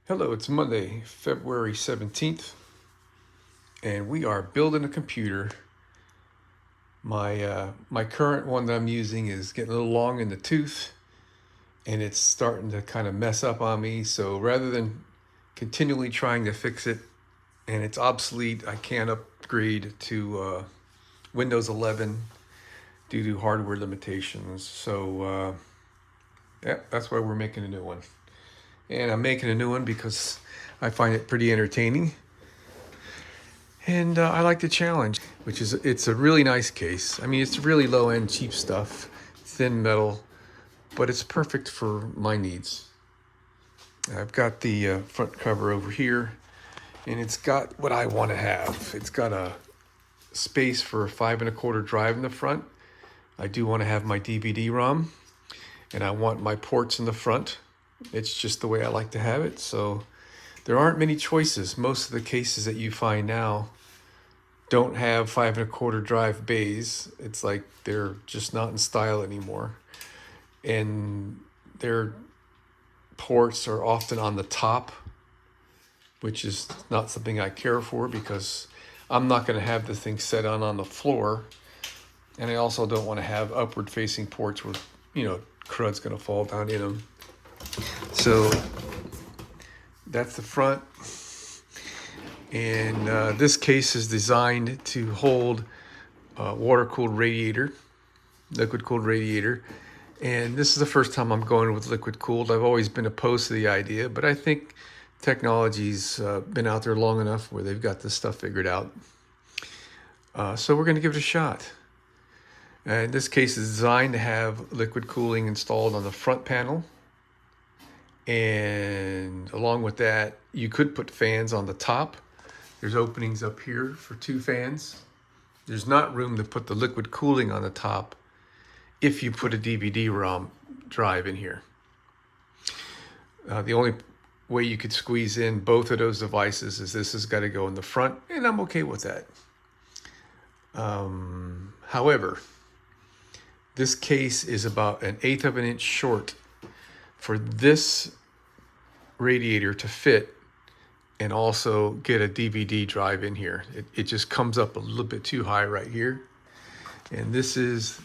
Hello, it's Monday, February 17th, and we are building a computer. My current one that I'm using is getting a little long in the tooth, and it's starting to kind of mess up on me. So rather than continually trying to fix it and it's obsolete, I can't upgrade to Windows 11 due to hardware limitations. So yeah, that's why we're making a new one. And I'm making a new one because I find it pretty entertaining. And I like the challenge, which is it's a really nice case. I mean, it's really low end, cheap stuff, thin metal, but it's perfect for my needs. I've got the front cover over here, and it's got what I want to have. It's got a space for a 5 1/4 drive in the front. I do want to have my DVD-ROM, and I want my ports in the front. It's just the way I like to have it. So there aren't many choices. Most of the cases that you find now don't have 5 1/4 drive bays. It's like they're just not in style anymore. And their ports are often on the top, which is not something I care for because I'm not going to have the thing set on the floor. And I also don't want to have upward facing ports where, crud's going to fall down in them. So that's the front. And this case is designed to hold a water-cooled radiator, liquid-cooled radiator. And this is the first time I'm going with liquid-cooled. I've always been opposed to the idea, but I think technology's been out there long enough where they've got this stuff figured out. So we're going to give it a shot. And this case is designed to have liquid cooling installed on the front panel. And along with that, you could put fans on the top. There's openings up here for 2 fans. There's not room to put the liquid cooling on the top if you put a DVD-ROM drive in here. The only way you could squeeze in both of those devices is this has got to go in the front, and I'm okay with that. However, this case is about 1/8 of an inch short for this radiator to fit and also get a DVD drive in here. It just comes up a little bit too high right here. And this is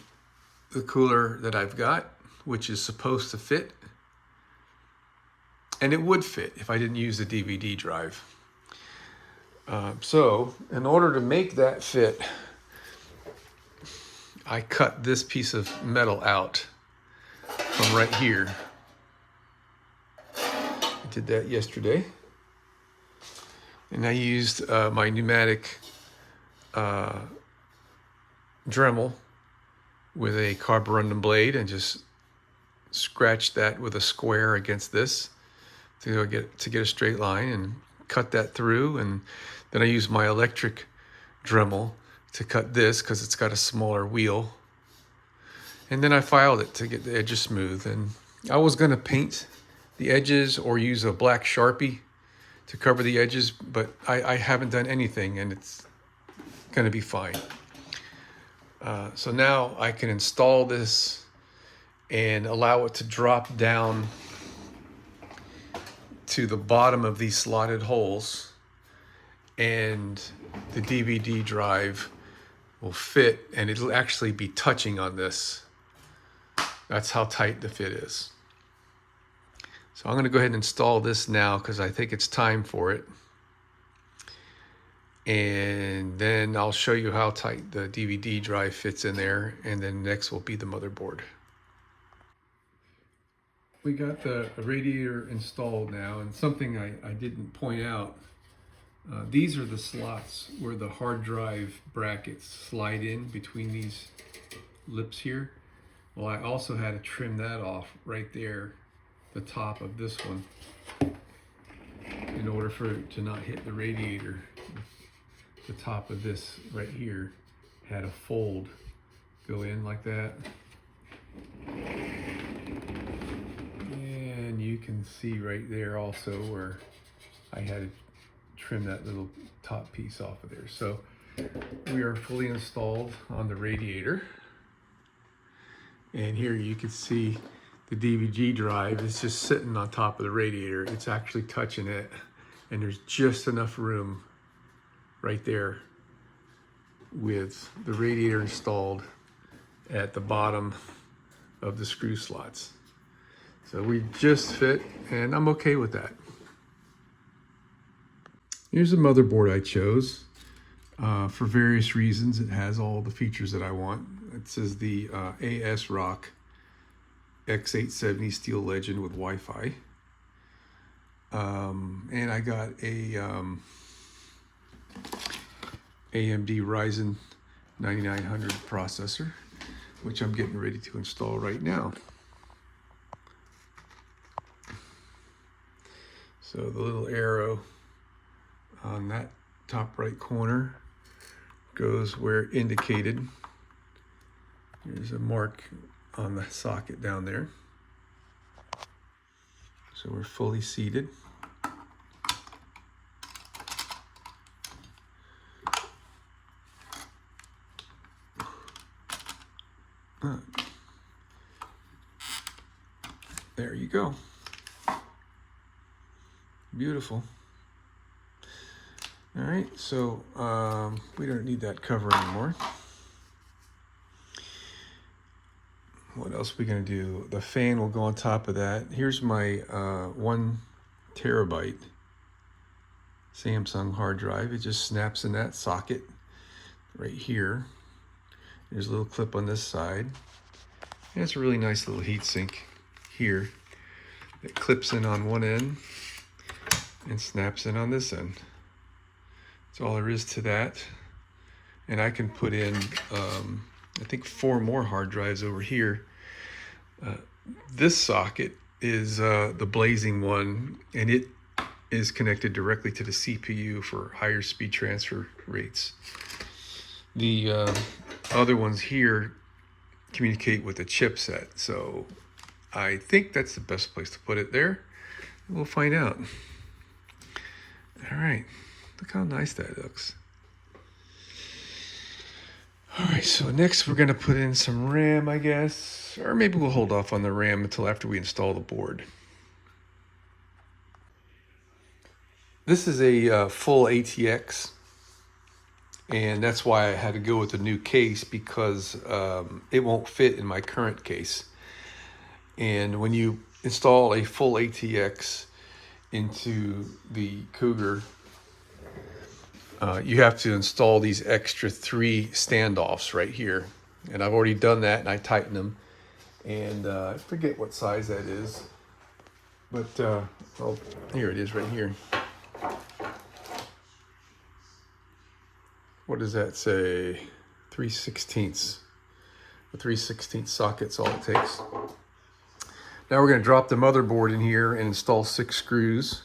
the cooler that I've got, which is supposed to fit. And it would fit if I didn't use the DVD drive. So in order to make that fit, I cut this piece of metal out from right here. I did that yesterday. And I used my pneumatic Dremel with a carborundum blade and just scratched that with a square against this to get a straight line and cut that through. And then I used my electric Dremel to cut this because it's got a smaller wheel. And then I filed it to get the edges smooth. And I was going to paint the edges or use a black Sharpie to cover the edges, but I haven't done anything, and it's going to be fine. So now I can install this and allow it to drop down to the bottom of these slotted holes, and the DVD drive will fit, and it'll actually be touching on this. That's how tight the fit is. So I'm going to go ahead and install this now because I think it's time for it. And then I'll show you how tight the DVD drive fits in there. And then next will be the motherboard. We got the radiator installed now, and something I didn't point out. These are the slots where the hard drive brackets slide in between these lips here. Well, I also had to trim that off right there, the top of this one, in order for it to not hit the radiator. The top of this right here had a fold go in like that. And you can see right there also where I had to trim that little top piece off of there. So we are fully installed on the radiator. And here you can see the DVD drive is just sitting on top of the radiator. It's actually touching it, and there's just enough room right there with the radiator installed at the bottom of the screw slots. So we just fit, and I'm okay with that. Here's the motherboard I chose. For various reasons, it has all the features that I want. It says the ASRock X870 Steel Legend with Wi-Fi. And I got a AMD Ryzen 9900 processor, which I'm getting ready to install right now. So the little arrow on that top right corner goes where indicated. There's a mark on the socket down there. So we're fully seated. There you go. Beautiful. All right, so we don't need that cover anymore. What else are we gonna do? The fan will go on top of that. Here's my 1 terabyte Samsung hard drive. It just snaps in that socket right here. There's a little clip on this side. And it's a really nice little heat sink here. It clips in on one end and snaps in on this end. That's all there is to that. And I can put in, I think 4 more hard drives over here. This socket is the blazing one, and it is connected directly to the CPU for higher speed transfer rates. The other ones here communicate with the chipset, so I think that's the best place to put it there. We'll find out. All right, look how nice that looks. All right, so next we're gonna put in some RAM, I guess, or maybe we'll hold off on the RAM until after we install the board. This is a full ATX, and that's why I had to go with a new case, because it won't fit in my current case. And when you install a full ATX into the Cougar, you have to install these extra 3 standoffs right here. And I've already done that, and I tightened them. And I forget what size that is. But, oh, here it is right here. What does that say? 3/16. The 3/16 socket's all it takes. Now we're going to drop the motherboard in here and install 6 screws.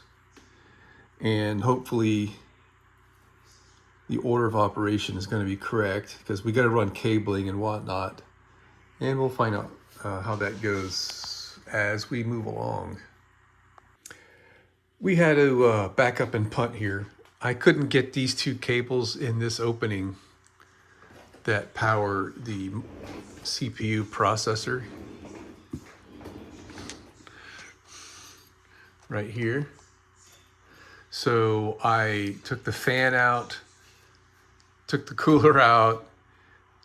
And hopefully the order of operation is going to be correct, because we got to run cabling and whatnot. And we'll find out how that goes as we move along. We had to back up and punt here. I couldn't get these 2 cables in this opening that power the CPU processor right here. So I took the fan out, took the cooler out,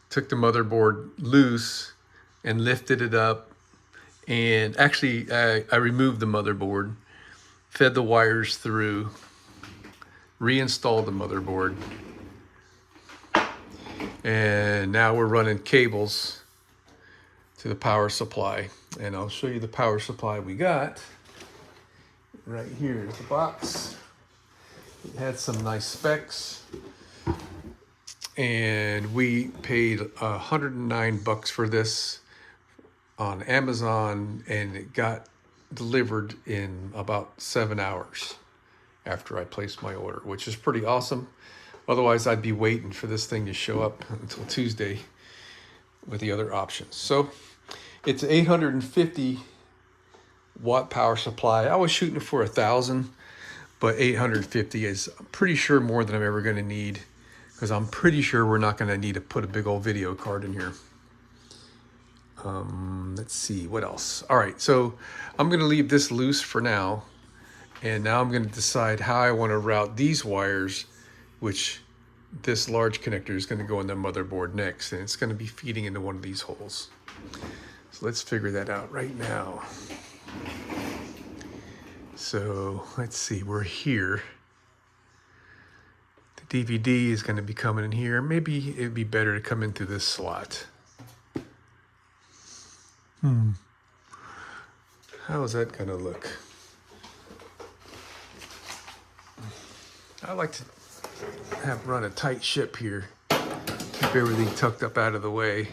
took the motherboard loose and lifted it up. And actually I removed the motherboard, fed the wires through, reinstalled the motherboard. And now we're running cables to the power supply. And I'll show you the power supply we got. Right here is the box. It had some nice specs. And we paid $109 for this on Amazon, and it got delivered in about 7 hours after I placed my order, which is pretty awesome. Otherwise, I'd be waiting for this thing to show up until Tuesday with the other options. So it's an 850 watt power supply. I was shooting for 1,000, but 850 is pretty sure more than I'm ever going to need, because I'm pretty sure we're not going to need to put a big old video card in here. Let's see, what else? All right, so I'm going to leave this loose for now. And now I'm going to decide how I want to route these wires, which this large connector is going to go in the motherboard next. And it's going to be feeding into one of these holes. So let's figure that out right now. So let's see, we're here. The DVD is going to be coming in here. Maybe it'd be better to come in through this slot. How is that going to look? I like to run a tight ship here. Keep everything tucked up out of the way.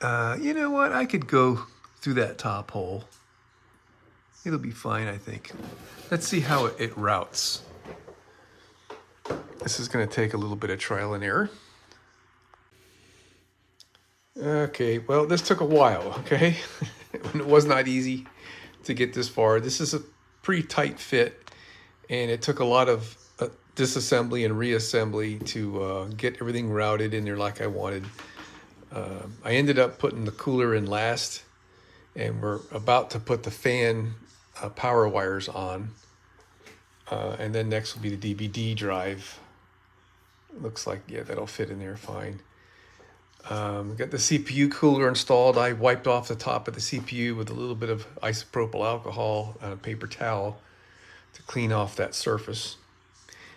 You know what? I could go through that top hole. It'll be fine, I think. Let's see how it routes. This is going to take a little bit of trial and error. Okay, well, this took a while, okay? It was not easy to get this far. This is a pretty tight fit, and it took a lot of disassembly and reassembly to get everything routed in there like I wanted. I ended up putting the cooler in last, and we're about to put the fan power wires on. And then next will be the DVD drive. Looks like, yeah, that'll fit in there fine. Got the CPU cooler installed. I wiped off the top of the CPU with a little bit of isopropyl alcohol on a paper towel to clean off that surface.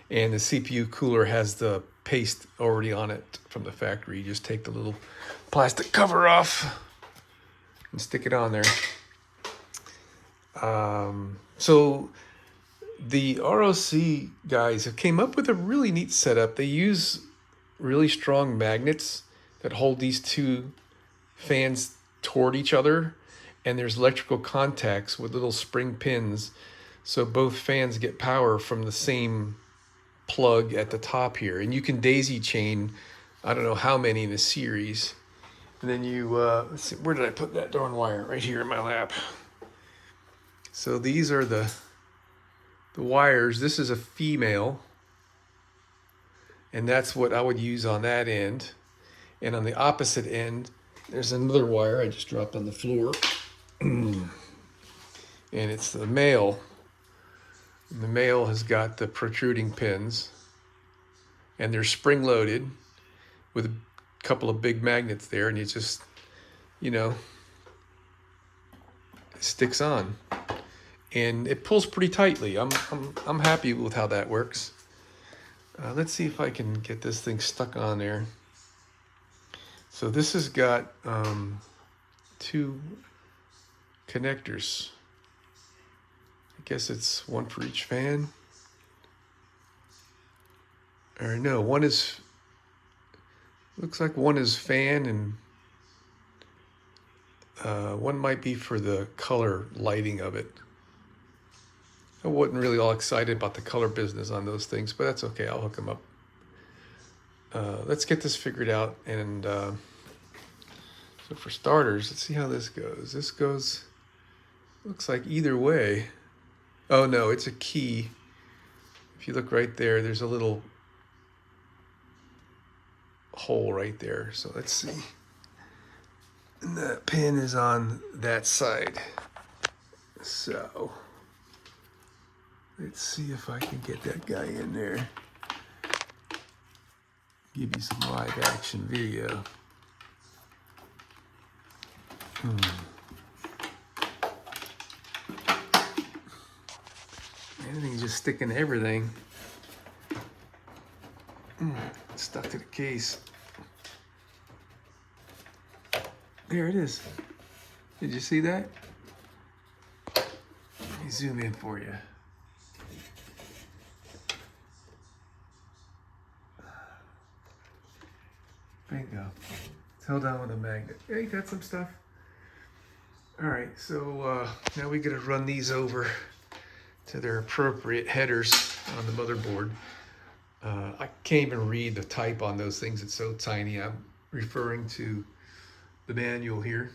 And the CPU cooler has the paste already on it from the factory. You just take the little plastic cover off and stick it on there. So the ROC guys have came up with a really neat setup. They use really strong magnets that hold these two fans toward each other, and there's electrical contacts with little spring pins, so both fans get power from the same plug at the top here. And you can daisy chain, I don't know how many in a series. And then you, let's see, where did I put that darn wire? Right here in my lap. So these are the wires. This is a female, and that's what I would use on that end. And on the opposite end, there's another wire I just dropped on the floor. And it's the male. And the male has got the protruding pins, and they're spring loaded with a couple of big magnets there, and it just, you know, it sticks on. And it pulls pretty tightly. I'm happy with how that works. Let's see if I can get this thing stuck on there. So this has got two connectors. I guess it's one for each fan. Or no, one is, looks like one is fan, and one might be for the color lighting of it. I wasn't really all excited about the color business on those things, but that's okay. I'll hook them up. Let's get this figured out. And so for starters, let's see how this goes. This goes, looks like either way. Oh no, it's a key. If you look right there, there's a little hole right there. So let's see. And the pin is on that side. So let's see if I can get that guy in there. Give you some live action video. Everything's just sticking to everything. It's stuck to the case. There it is. Did you see that? Let me zoom in for you. Bingo. It's held on with a magnet. Hey, got some stuff. All right, so now we gotta run these over to their appropriate headers on the motherboard. I can't even read the type on those things. It's so tiny. I'm referring to the manual here.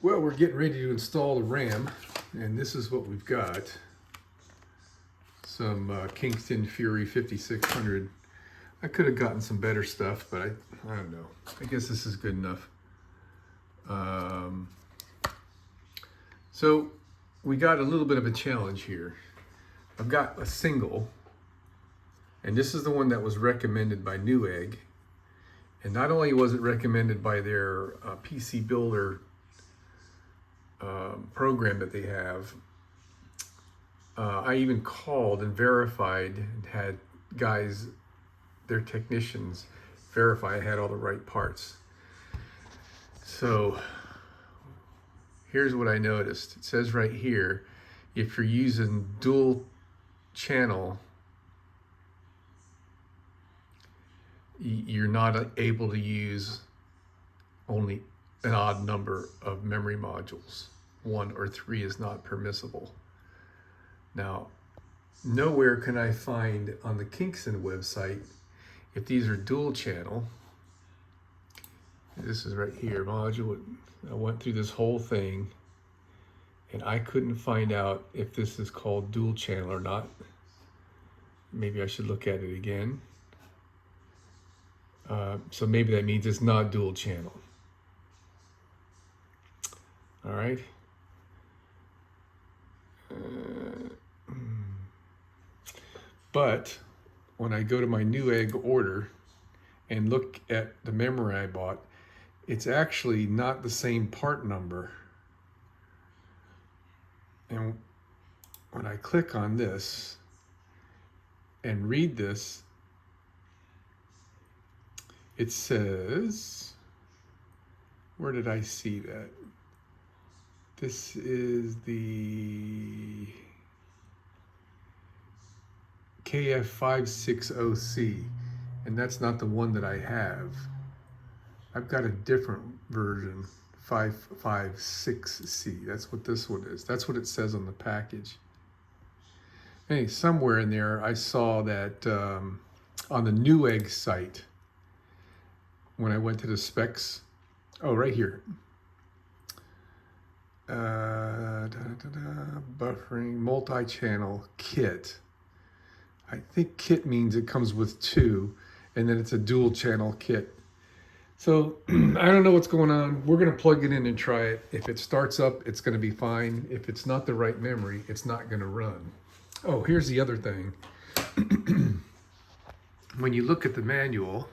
Well, we're getting ready to install the RAM, and this is what we've got. Some Kingston Fury 5600 I could have gotten some better stuff, but I don't know. I guess this is good enough. So we got a little bit of a challenge here. I've got a single, and this is the one that was recommended by Newegg. And not only was it recommended by their PC Builder program that they have, I even called and verified and had guys, their technicians, verify I had all the right parts. So here's what I noticed. It says right here, if you're using dual channel, you're not able to use only an odd number of memory modules. 1 or 3 is not permissible. Now, nowhere can I find on the Kingston website if these are dual channel. This is right here, module. I went through this whole thing and I couldn't find out if this is called dual channel or not. Maybe I should look at it again. So maybe that means it's not dual channel. All right. But when I go to my Newegg order and look at the memory I bought, it's actually not the same part number. And when I click on this and read this, it says, where did I see that? This is the KF560C, and that's not the one that I have. I've got a different version, 556C. That's what this one is. That's what it says on the package. Hey, somewhere in there I saw that on the Newegg site, when I went to the specs, oh, right here. Buffering, multi-channel kit. I think kit means it comes with 2, and then it's a dual channel kit. So I don't know what's going on. We're gonna plug it in and try it. If it starts up, it's gonna be fine. If it's not the right memory, it's not gonna run. Oh, here's the other thing. When you look at the manual,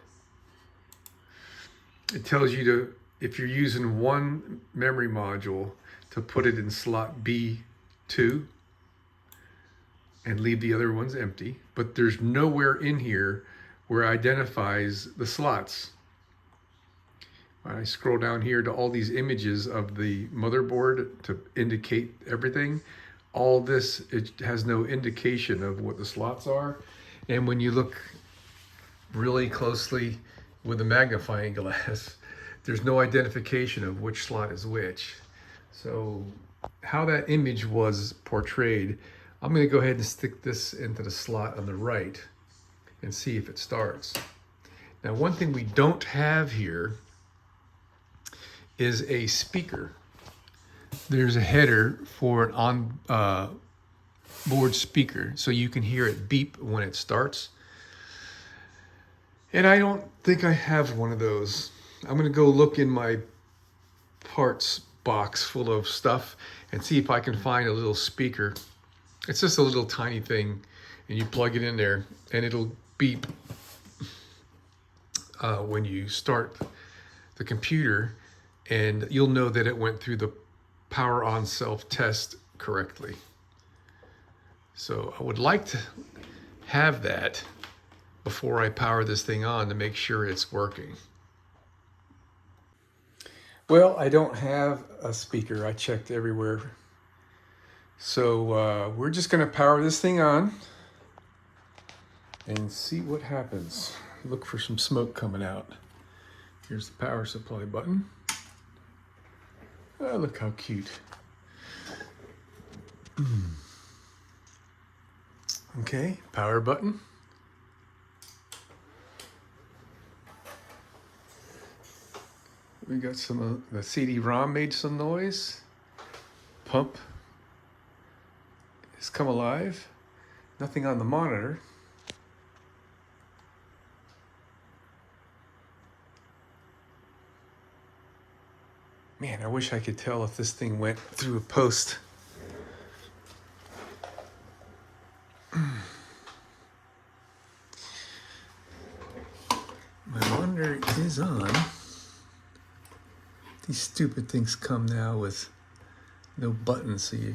it tells you to, if you're using one memory module, to put it in slot B2 and leave the other ones empty. But there's nowhere in here where it identifies the slots. When I scroll down here to all these images of the motherboard to indicate everything, all this, it has no indication of what the slots are. And when you look really closely with a magnifying glass, there's no identification of which slot is which. So how that image was portrayed, I'm going to go ahead and stick this into the slot on the right and see if it starts. Now, one thing we don't have here is a speaker. There's a header for an on-board speaker, so you can hear it beep when it starts. And I don't think I have one of those. I'm gonna go look in my parts box full of stuff and see if I can find a little speaker. It's just a little tiny thing, and you plug it in there and it'll beep when you start the computer, and you'll know that it went through the power on self test correctly. So I would like to have that before I power this thing on to make sure it's working. Well, I don't have a speaker. I checked everywhere. So we're just gonna power this thing on and see what happens. Look for some smoke coming out. Here's the power supply button. Oh, look how cute. Okay, power button. We got some, the CD-ROM made some noise. Pump has come alive. Nothing on the monitor. Man, I wish I could tell if this thing went through a post. My monitor is on. These stupid things come now with no buttons, so you...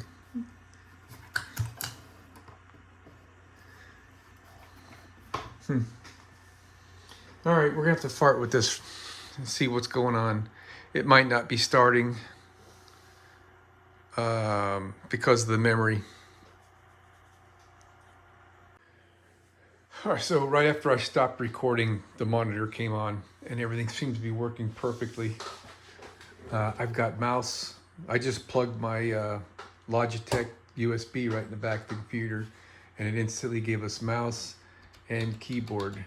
All right, we're gonna have to fart with this and see what's going on. It might not be starting because of the memory. All right, so right after I stopped recording, the monitor came on and everything seems to be working perfectly. I've got mouse. I just plugged my Logitech USB right in the back of the computer, and it instantly gave us mouse and keyboard.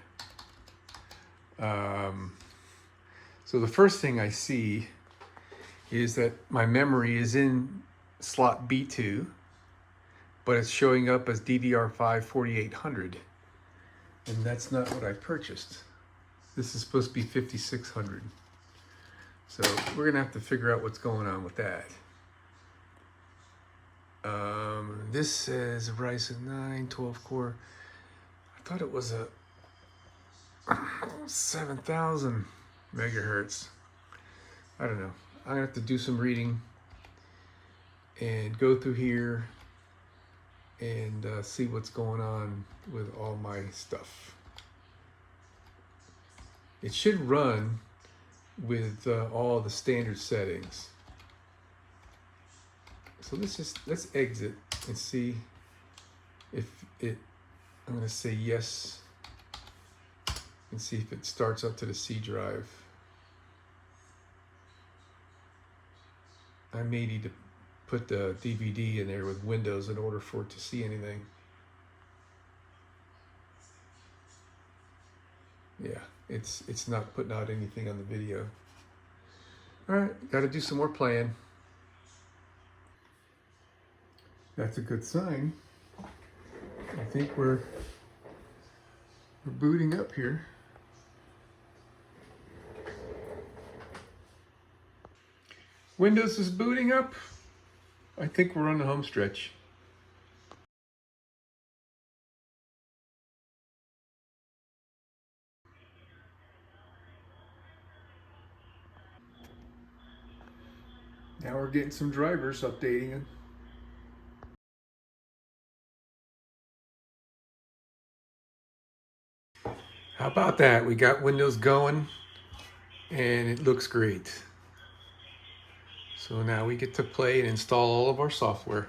So the first thing I see is that my memory is in slot B2, but it's showing up as DDR5 4800. And that's not what I purchased. This is supposed to be 5600. So we're gonna have to figure out what's going on with that. This says Ryzen 9 12 core. I thought it was a 7000 megahertz. I don't know. I'm gonna have to do some reading and go through here and see what's going on with all my stuff. It should run with all the standard settings. So let's exit and see if it, I'm gonna say yes and see if it starts up to the C drive. I may need to put the DVD in there with Windows in order for it to see anything. Yeah, it's not putting out anything on the video. All right, got to do some more playing. That's a good sign. I think we're booting up here. Windows is booting up. I think we're on the home stretch. Now we're getting some drivers updating them. How about that? We got Windows going and it looks great. So now we get to play and install all of our software.